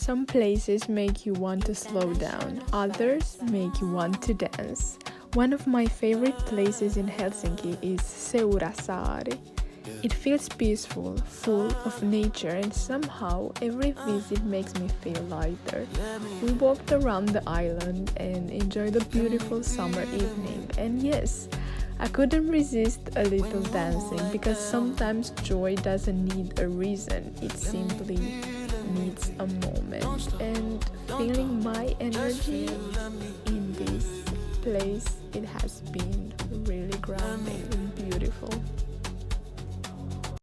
Some places make you want to slow down, others make you want to dance. One of my favorite places in Helsinki is Seurasaari. It feels peaceful, full of nature, and somehow every visit makes me feel lighter. We walked around the island and enjoyed the beautiful summer evening, and yes, I couldn't resist a little dancing because sometimes joy doesn't need a reason, it simply needs a moment. And feeling my energy in this place, it has been really grounding and beautiful.